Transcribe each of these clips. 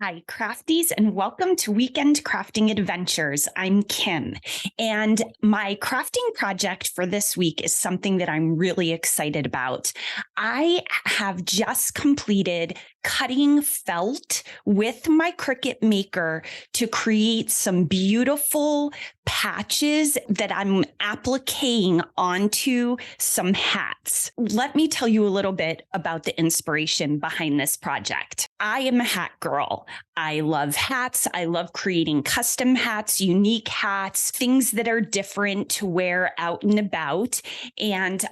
Hi, crafties, and welcome to Weekend Crafting Adventures. I'm Kim, and my crafting project for this week is something that I'm really excited about. I have just completed cutting felt with my Cricut maker to create some beautiful patches that I'm appliquing onto some hats. Let me tell you a little bit about the inspiration behind this project. I am a hat girl. I love hats. I love creating custom hats, unique hats, things that are different to wear out and about. And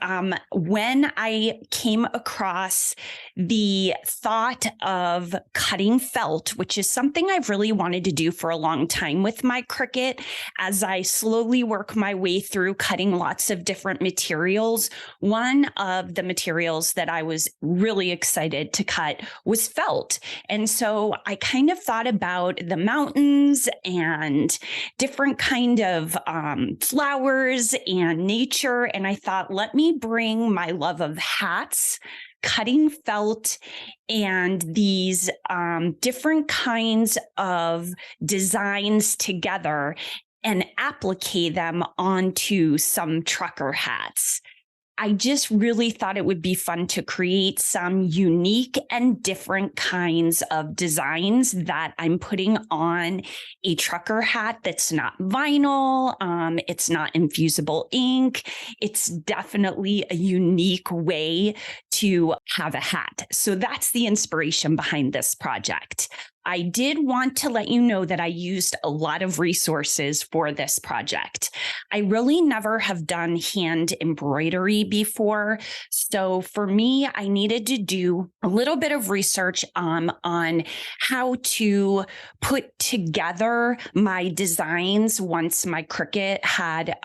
when I came across the thought of cutting felt, which is something I've really wanted to do for a long time with my Cricut, as I slowly work my way through cutting lots of different materials, one of the materials that I was really excited to cut was felt. And so I kind of thought about the mountains and different kind of flowers and nature. And I thought, let me bring my love of hats, cutting felt, and these different kinds of designs together and applique them onto some trucker hats. I just really thought it would be fun to create some unique and different kinds of designs that I'm putting on a trucker hat that's not vinyl. It's not infusible ink. It's definitely a unique way to have a hat. So that's the inspiration behind this project. I did want to let you know that I used a lot of resources for this project. I really never have done hand embroidery before. So for me, I needed to do a little bit of research on how to put together my designs once my Cricut had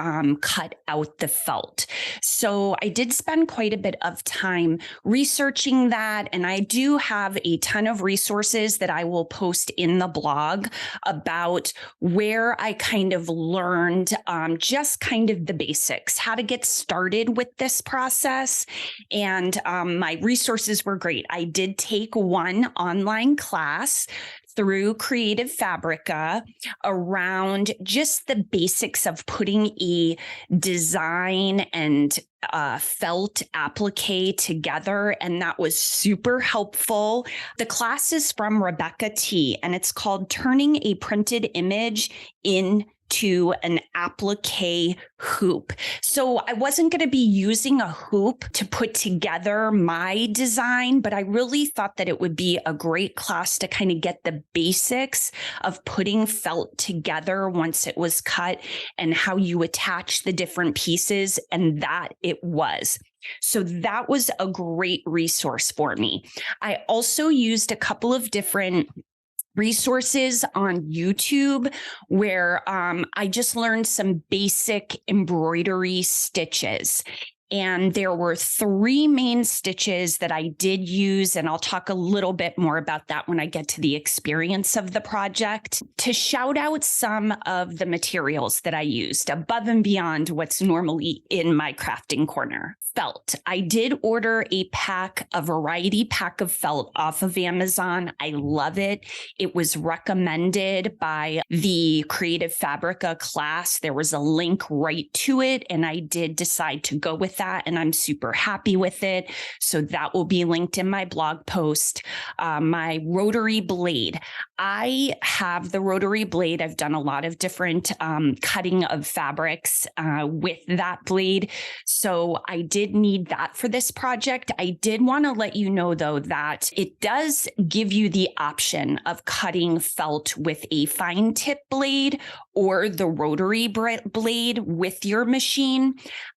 cut out the felt. So I did spend quite a bit of time researching that. And I do have a ton of resources that I will post in the blog about where I kind of learned just kind of the basics, how to get started with this process. And my resources were great. I did take one online class through Creative Fabrica around just the basics of putting a design and felt applique together, and that was super helpful. The class is from Rebecca T, and it's called Turning a Printed Image into an applique hoop. So I wasn't going to be using a hoop to put together my design, but I really thought that it would be a great class to kind of get the basics of putting felt together once it was cut and how you attach the different pieces, and that it was. So that was a great resource for me. I also used a couple of different resources on YouTube where I just learned some basic embroidery stitches. And there were 3 main stitches that I did use, and I'll talk a little bit more about that when I get to the experience of the project. To shout out some of the materials that I used above and beyond what's normally in my crafting corner. Felt. I did order a variety pack of felt off of Amazon. I love it. It was recommended by the Creative Fabrica class. There was a link right to it, and I did decide to go with that, and I'm super happy with it. So that will be linked in my blog post. My rotary blade. I have the rotary blade. I've done a lot of different cutting of fabrics with that blade. So I did need that for this project. I did want to let you know, though, that it does give you the option of cutting felt with a fine tip blade or the rotary blade with your machine.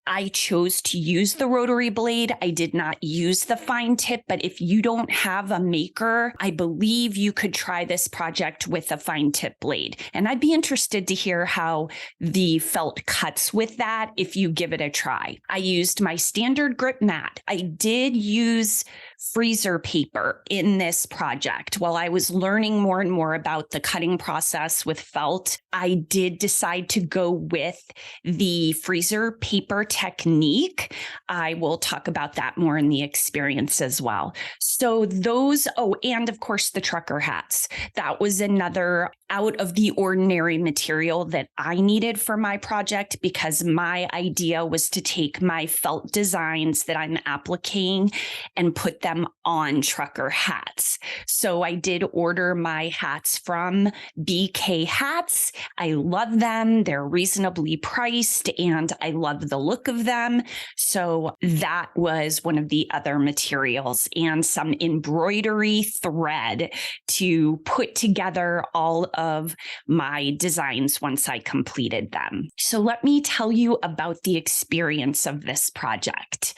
I chose to use the rotary blade. I did not use the fine tip, but if you don't have a maker, I believe you could try this project with a fine tip blade. And I'd be interested to hear how the felt cuts with that if you give it a try. I used my standard grip mat. I did use freezer paper in this project. While I was learning more and more about the cutting process with felt, I did decide to go with the freezer paper technique. I will talk about that more in the experience as well. So those, and of course the trucker hats. That was another out of the ordinary material that I needed for my project, because my idea was to take my felt designs that I'm applying and put them on trucker hats. So I did order my hats from BK Hats. I love them. They're reasonably priced and I love the look of them. So that was one of the other materials, and some embroidery thread to put together all of my designs once I completed them. So let me tell you about the experience of this project.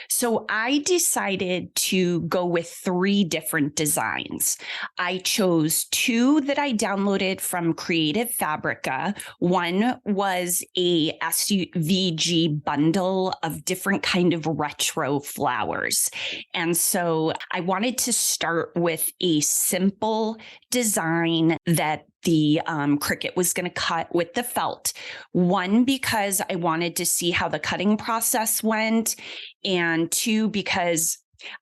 So I decided to go with 3 different designs. I chose 2 that I downloaded from Creative Fabrica. One was a SVG bundle of different kind of retro flowers. And so I wanted to start with a simple design that the Cricut was going to cut with the felt. One, because I wanted to see how the cutting process went, and 2, because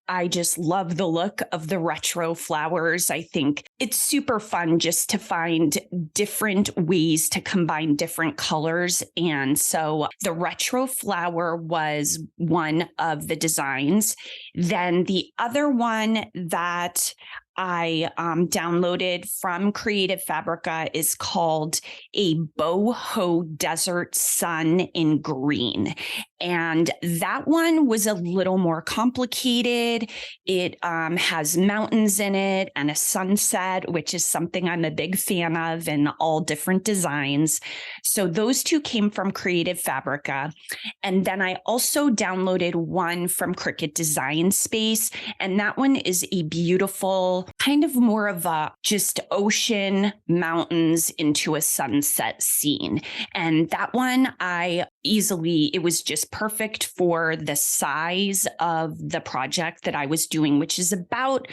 I just love the look of the retro flowers. I think it's super fun just to find different ways to combine different colors. And so the retro flower was one of the designs. Then the other one that I downloaded from Creative Fabrica is called a boho desert sun in green. And that one was a little more complicated. It has mountains in it and a sunset, which is something I'm a big fan of in all different designs. So those 2 came from Creative Fabrica. And then I also downloaded one from Cricut Design Space. And that one is a beautiful kind of more of a just ocean, mountains into a sunset scene. And that one it was just perfect for the size of the project that I was doing, which is about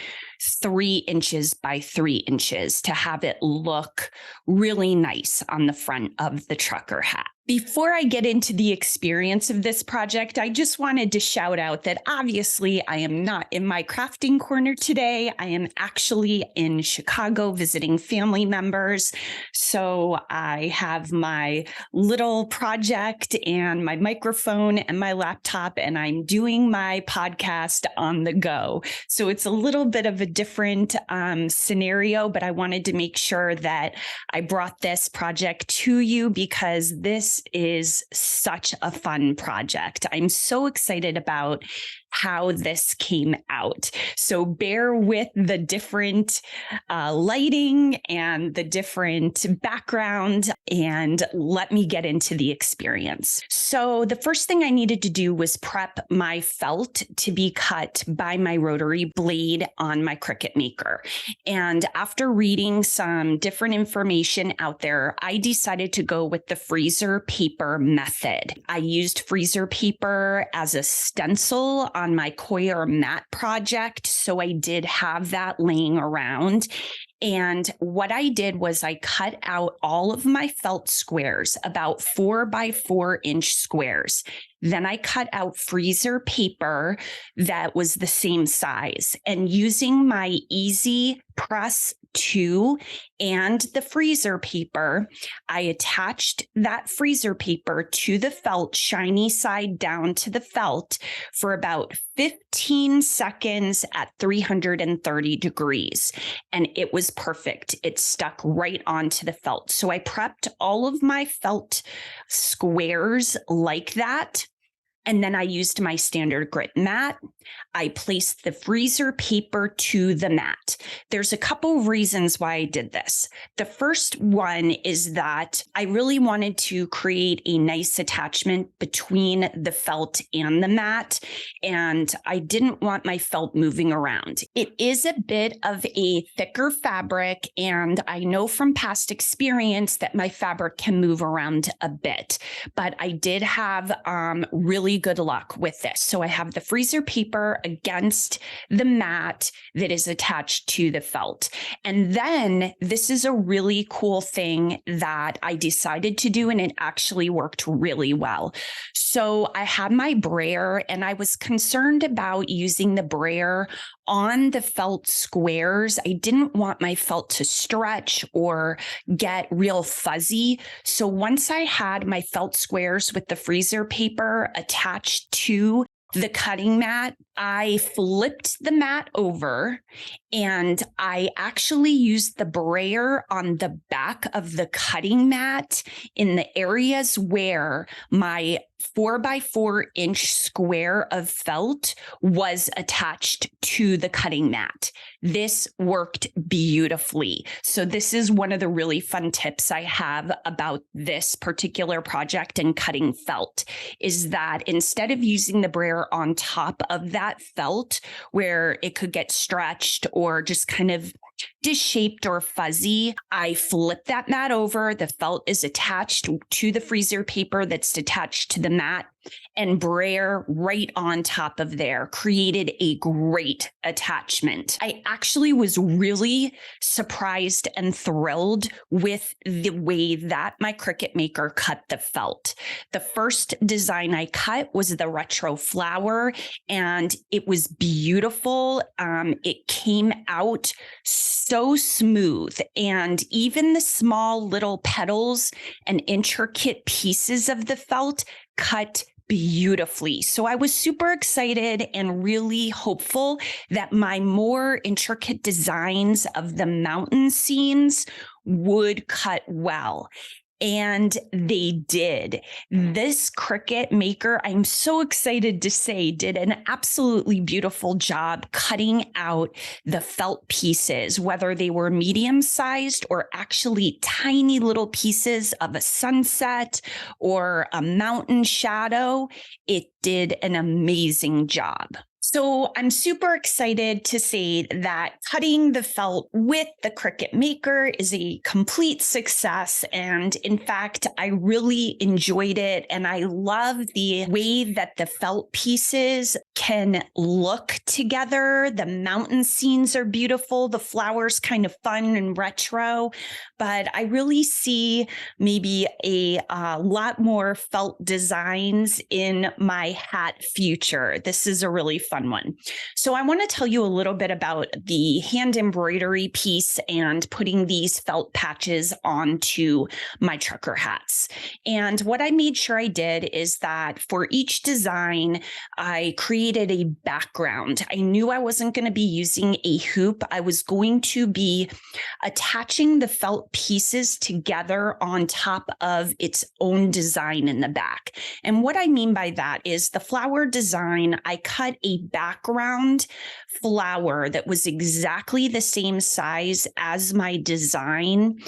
3 inches by 3 inches, to have it look really nice on the front of the trucker hat. Before I get into the experience of this project, I just wanted to shout out that obviously I am not in my crafting corner today. I am actually in Chicago visiting family members. So I have my little project and my microphone and my laptop, and I'm doing my podcast on the go. So it's a little bit of a different scenario, but I wanted to make sure that I brought this project to you because this is such a fun project. I'm so excited about how this came out. So bear with the different lighting and the different background, and let me get into the experience. So the first thing I needed to do was prep my felt to be cut by my rotary blade on my Cricut Maker. And after reading some different information out there, I decided to go with the freezer paper method. I used freezer paper as a stencil on my Coir mat project, so I did have that laying around. And what I did was I cut out all of my felt squares, about 4 by 4 inch squares. Then I cut out freezer paper that was the same size. And using my Easy Press 2 and the freezer paper, I attached that freezer paper to the felt, shiny side down to the felt, for about 15 seconds at 330 degrees. And it was perfect. It stuck right onto the felt. So I prepped all of my felt squares like that. And then I used my standard grit mat. I placed the freezer paper to the mat. There's a couple reasons why I did this. The first one is that I really wanted to create a nice attachment between the felt and the mat, and I didn't want my felt moving around. It is a bit of a thicker fabric, and I know from past experience that my fabric can move around a bit, but I did have really really good luck with this. So I have the freezer paper against the mat that is attached to the felt. And then this is a really cool thing that I decided to do, and it actually worked really well. So I had my brayer, and I was concerned about using the brayer on the felt squares. I didn't want my felt to stretch or get real fuzzy. So once I had my felt squares with the freezer paper attached to the cutting mat, I flipped the mat over and I actually used the brayer on the back of the cutting mat in the areas where my 4x4-inch square of felt was attached to the cutting mat. This worked beautifully. So this is one of the really fun tips I have about this particular project and cutting felt, is that instead of using the brayer on top of that felt where it could get stretched or just kind of disshaped or fuzzy, I flip that mat over. The felt is attached to the freezer paper that's attached to the mat, and brayer right on top of there created a great attachment. I actually was really surprised and thrilled with the way that my Cricut maker cut the felt. The first design I cut was the retro flower, and it was beautiful. It came out so smooth, and even the small little petals and intricate pieces of the felt cut beautifully. So I was super excited and really hopeful that my more intricate designs of the mountain scenes would cut well. And they did. This Cricut maker, I'm so excited to say, did an absolutely beautiful job cutting out the felt pieces, whether they were medium-sized or actually tiny little pieces of a sunset or a mountain shadow. It did an amazing job. So I'm super excited to say that cutting the felt with the Cricut Maker is a complete success. And in fact, I really enjoyed it. And I love the way that the felt pieces can look together. The mountain scenes are beautiful. The flowers kind of fun and retro. But I really see maybe a lot more felt designs in my hat future. This is a really fun one. So I want to tell you a little bit about the hand embroidery piece and putting these felt patches onto my trucker hats. And what I made sure I did is that for each design, I created a background. I knew I wasn't going to be using a hoop. I was going to be attaching the felt pieces together on top of its own design in the back. And what I mean by that is the flower design, I cut a background flower that was exactly the same size as my design.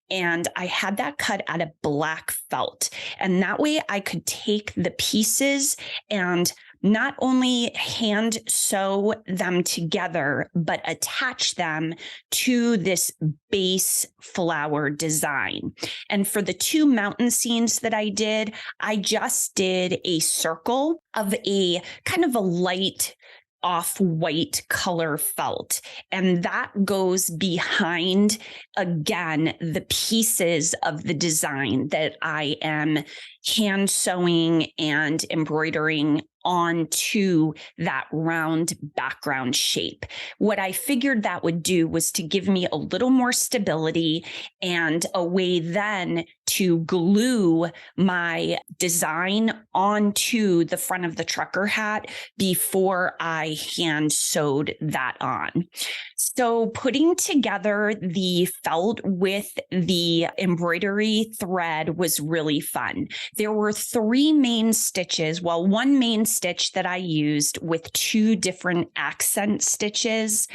And I had that cut out of black felt. And that way I could take the pieces and not only hand sew them together, but attach them to this base flower design. And for the two mountain scenes that I did, I just did a circle of a kind of a light off-white color felt. And that goes behind, again, the pieces of the design that I am hand sewing and embroidering onto that round background shape. What I figured that would do was to give me a little more stability and a way then to glue my design onto the front of the trucker hat before I hand sewed that on. So putting together the felt with the embroidery thread was really fun. There were three main stitches, well, one main stitch that I used with two different accent stitches.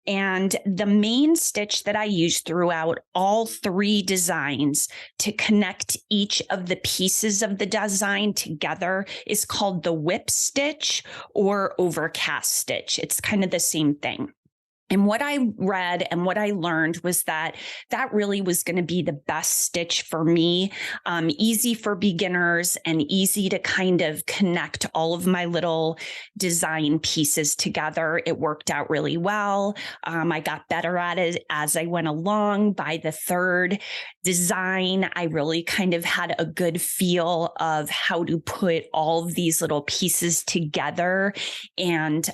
And the main stitch that I used throughout all three designs to connect each of the pieces of the design together is called the whip stitch or overcast stitch. It's kind of the same thing. And what I read and what I learned was that that really was going to be the best stitch for me. Easy for beginners and easy to kind of connect all of my little design pieces together. It worked out really well. I got better at it as I went along. By the third design, I really kind of had a good feel of how to put all of these little pieces together. And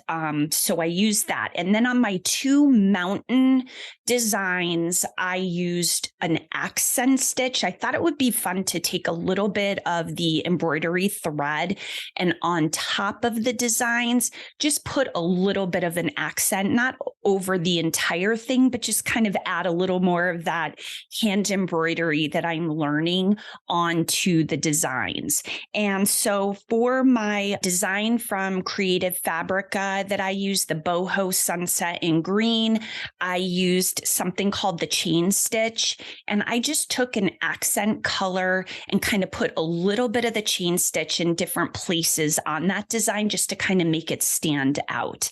so I used that. And then on my two mountain designs, I used an accent stitch. I thought it would be fun to take a little bit of the embroidery thread and on top of the designs, just put a little bit of an accent, not over the entire thing, but just kind of add a little more of that hand embroidery that I'm learning onto the designs. And so for my design from Creative Fabrica that I used, the boho sunset in green, I used something called the chain stitch. And I just took an accent color and kind of put a little bit of the chain stitch in different places on that design just to kind of make it stand out.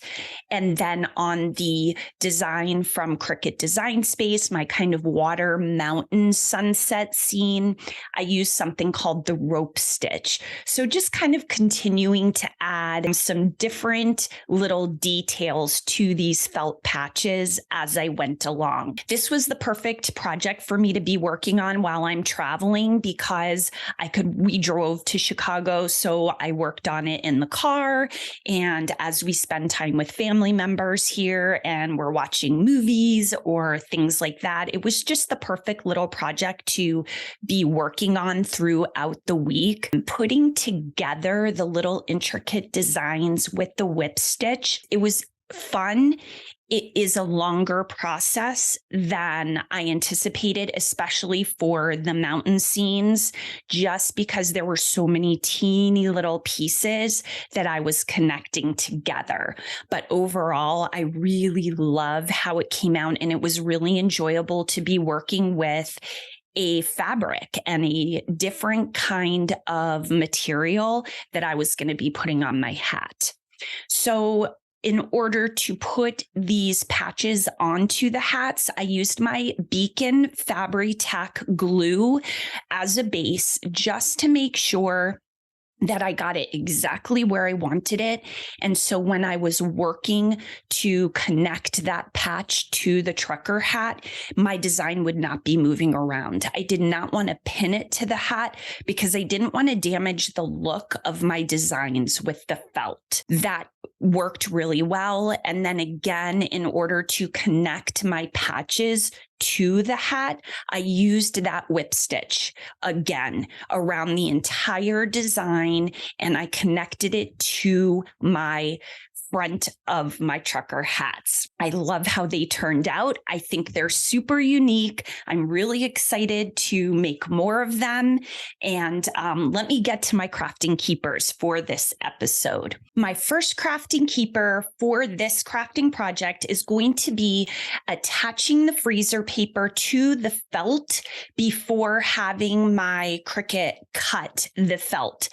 And then on the design from Cricut Design Space, my kind of water mountain sunset scene, I used something called the rope stitch. So just kind of continuing to add some different little details to these felt patches as I went along. This was the perfect project for me to be working on while I'm traveling because we drove to Chicago, so I worked on it in the car. And as we spend time with family members here and we're watching movies or things like that, it was just the perfect little project to be working on throughout the week. Putting together the little intricate designs with the whip stitch, it was fun. It is a longer process than I anticipated, especially for the mountain scenes, just because there were so many teeny little pieces that I was connecting together. But overall, I really love how it came out, and it was really enjoyable to be working with a fabric and a different kind of material that I was going to be putting on my hat. So in order to put these patches onto the hats, I used my Beacon Fabri-Tac glue as a base just to make sure that I got it exactly where I wanted it. And so when I was working to connect that patch to the trucker hat, my design would not be moving around. I did not want to pin it to the hat because I didn't want to damage the look of my designs with the felt. That worked really well. And then again, in order to connect my patches to the hat, I used that whip stitch again around the entire design, and I connected it to my front of my trucker hats. I love how they turned out. I think they're super unique. I'm really excited to make more of them. And let me get to my crafting keepers for this episode. My first crafting keeper for this crafting project is going to be attaching the freezer paper to the felt before having my Cricut cut the felt.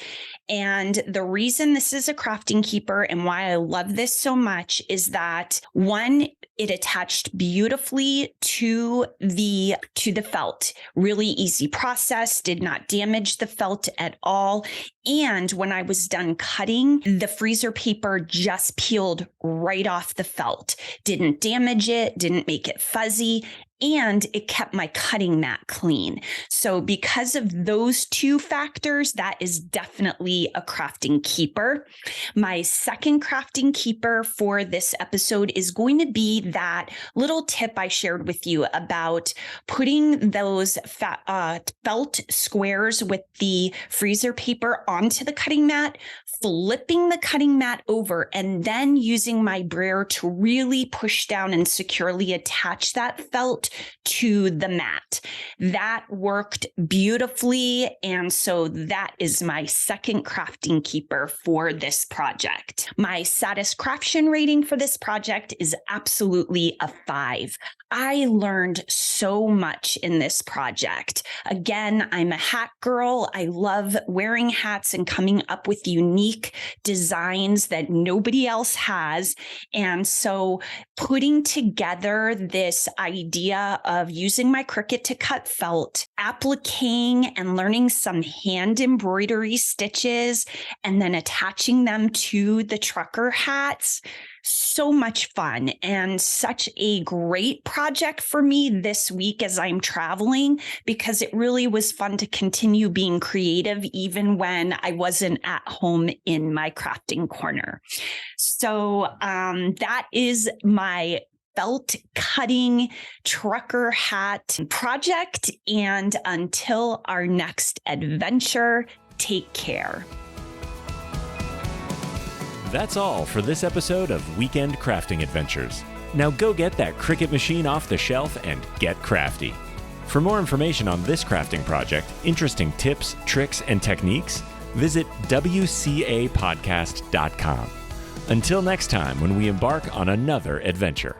And the reason this is a crafting keeper and why I love this so much is that, one, it attached beautifully to the felt. Really easy process, did not damage the felt at all. And when I was done cutting, the freezer paper just peeled right off the felt. Didn't damage it, didn't make it fuzzy, and it kept my cutting mat clean. So because of those two factors, that is definitely a crafting keeper. My second crafting keeper for this episode is going to be that little tip I shared with you about putting those felt squares with the freezer paper onto the cutting mat, flipping the cutting mat over, and then using my brayer to really push down and securely attach that felt to the mat. That worked beautifully. And so that is my second crafting keeper for this project. My satisfaction rating for this project is absolutely a 5. I learned so much in this project. Again, I'm a hat girl. I love wearing hats and coming up with unique designs that nobody else has. And so putting together this idea of using my Cricut to cut felt, appliquing and learning some hand embroidery stitches, and then attaching them to the trucker hats. So much fun and such a great project for me this week as I'm traveling, because it really was fun to continue being creative even when I wasn't at home in my crafting corner. So that is my felt cutting trucker hat project. And until our next adventure, take care. That's all for this episode of Weekend Crafting Adventures. Now go get that Cricut machine off the shelf and get crafty. For more information on this crafting project, interesting tips, tricks, and techniques, visit wcapodcast.com. Until next time, when we embark on another adventure.